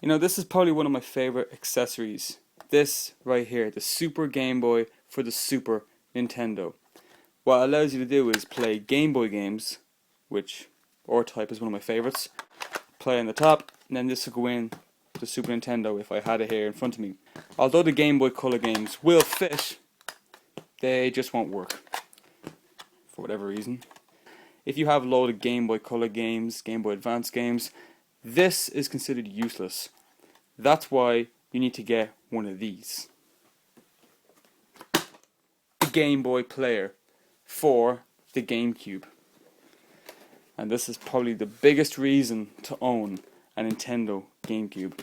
You know, this is probably one of my favorite accessories. This right here, the Super Game Boy for the Super Nintendo. What it allows you to do is play Game Boy games, which R-Type is one of my favorites. Play on the top, and then this will go in the Super Nintendo if I had it here in front of me. Although the Game Boy Color games will fit, they just won't work for whatever reason. If you have a load of Game Boy Color games, Game Boy Advance games, this is considered useless. That's why you need to get one of these. The Game Boy player for the GameCube. And this is probably the biggest reason to own a Nintendo GameCube.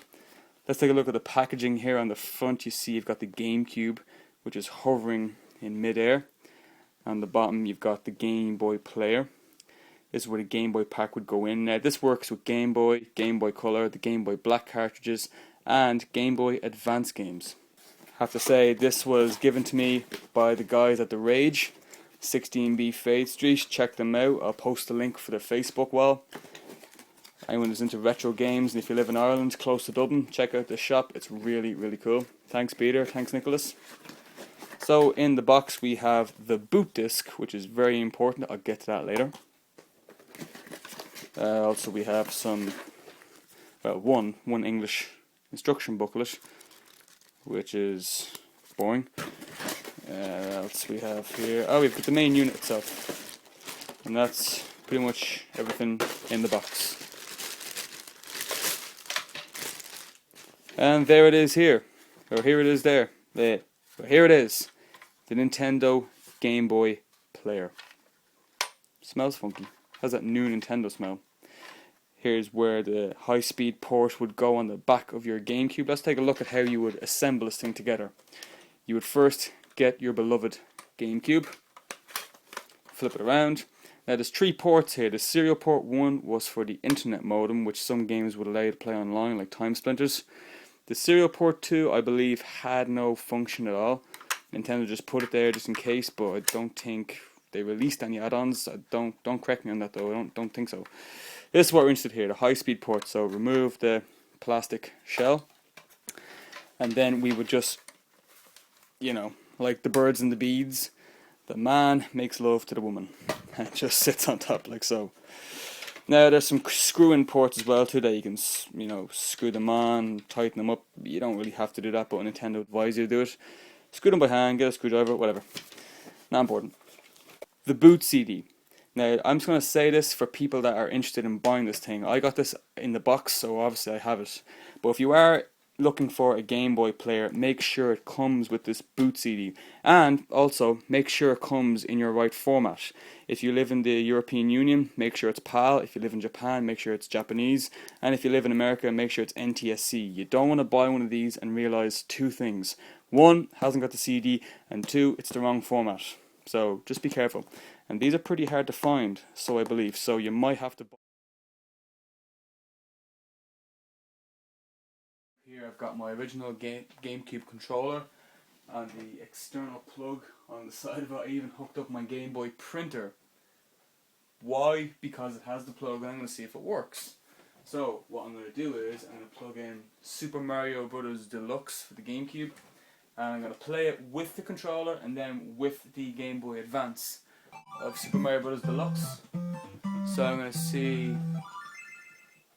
Let's take a look at the packaging here. On the front you see you've got the GameCube, which is hovering in midair. On the bottom you've got the Game Boy player. This is where the Game Boy pack would go in. Now this works with Game Boy, Game Boy Color, the Game Boy Black cartridges, and Game Boy Advance games. I have to say this was given to me by the guys at The Rage, 16B Fade Street. Check them out. I'll post a link for their Facebook wall. Anyone who's into retro games, and if you live in Ireland, close to Dublin, check out the shop. It's really, really cool. Thanks Peter, thanks Nicholas. So in the box we have the boot disc, which is very important. I'll get to that later. Also we have some, one English instruction booklet, which is boring. What else we have here? Oh, we've got the main unit itself, and that's pretty much everything in the box. And there it is here, or here it is there. But here it is, the Nintendo Game Boy player. Smells funky. Has that new Nintendo smell. Here's where the high-speed port would go on the back of your GameCube. Let's take a look at how you would assemble this thing together. You would first get your beloved GameCube, flip it around. Now there's 3 ports here. The serial port 1 was for the internet modem, which some games would allow you to play online, like Time Splinters. The serial port 2, I believe, had no function at all. Nintendo just put it there just in case, but I don't think they released any add-ons. Don't correct me on that though. I don't think so. This is what we're interested here, the high-speed port. So remove the plastic shell, and then we would just, you know, like the birds and the beads, the man makes love to the woman, and it just sits on top like so. Now there's some screw-in ports as well too that you can, you know, screw them on, tighten them up. You don't really have to do that, but Nintendo advises you to do it. Screw them by hand, get a screwdriver, whatever. Not important. The boot CD. Now, I'm just going to say this for people that are interested in buying this thing. I got this in the box, so obviously I have it. But if you are looking for a Game Boy player, make sure it comes with this boot CD. And also, make sure it comes in your right format. If you live in the European Union, make sure it's PAL. If you live in Japan, make sure it's Japanese. And if you live in America, make sure it's NTSC. You don't want to buy one of these and realize 2 things. 1, hasn't got the CD, and 2, it's the wrong format. So just be careful. And these are pretty hard to find, so I believe. So you might have to buy. Here I've got my original GameCube controller and the external plug on the side of it. I even hooked up my Game Boy printer. Why? Because it has the plug, and I'm going to see if it works. So what I'm going to do is I'm going to plug in Super Mario Bros. Deluxe for the GameCube, and I'm going to play it with the controller and then with the Game Boy Advance of Super Mario Bros. Deluxe. So I'm going to see.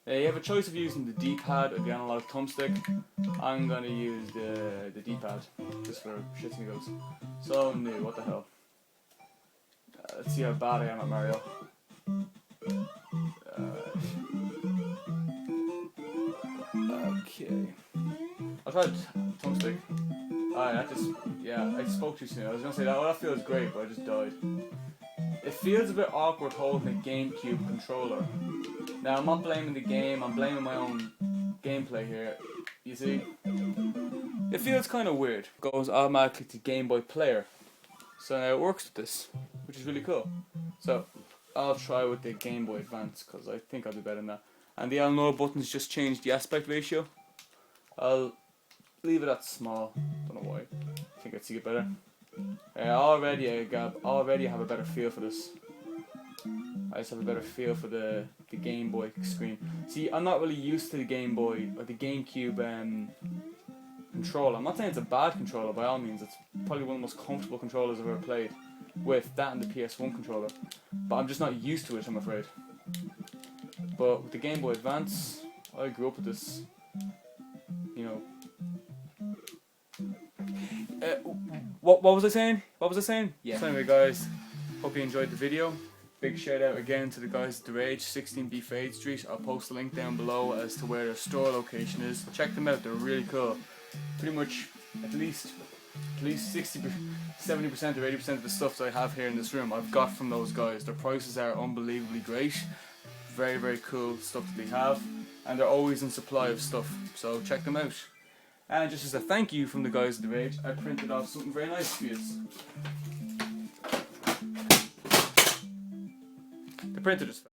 You have a choice of using the D-pad or the analog thumbstick. I'm going to use the D-pad just for shits and giggles. So new, what the hell. Let's see how bad I am at Mario. Okay. I'll try the thumbstick. I spoke too soon. I was going to say that feels great, but I just died. It feels a bit awkward holding a GameCube controller. Now I'm not blaming the game, I'm blaming my own gameplay here. You see? It feels kind of weird. It goes automatically to Game Boy Player. So now it works with this, which is really cool. So I'll try with the Game Boy Advance because I think I'll be better than that. And the L no buttons just changed the aspect ratio. I'll leave it at small. Don't know why. I think I'd see it better. Already I have a better feel for this. I just have a better feel for the the Game Boy screen. See, I'm not really used to the Game Boy or the GameCube controller. I'm not saying it's a bad controller by all means. It's probably one of the most comfortable controllers I've ever played, with that and the PS1 controller. But I'm just not used to it, I'm afraid. But with the Game Boy Advance, I grew up with this, you know. What was I saying? Yeah. So anyway, guys, hope you enjoyed the video. Big shout out again to the guys at The Rage, 16B Fade Street. I'll post a link down below as to where their store location is. Check them out, they're really cool. Pretty much at least 60%, 70% or 80% of the stuff that I have here in this room I've got from those guys. Their prices are unbelievably great. Very, very cool stuff that they have. And they're always in supply of stuff, so check them out. And just as a thank you from the guys at The Rage, I printed off something very nice for you. The printer just fell.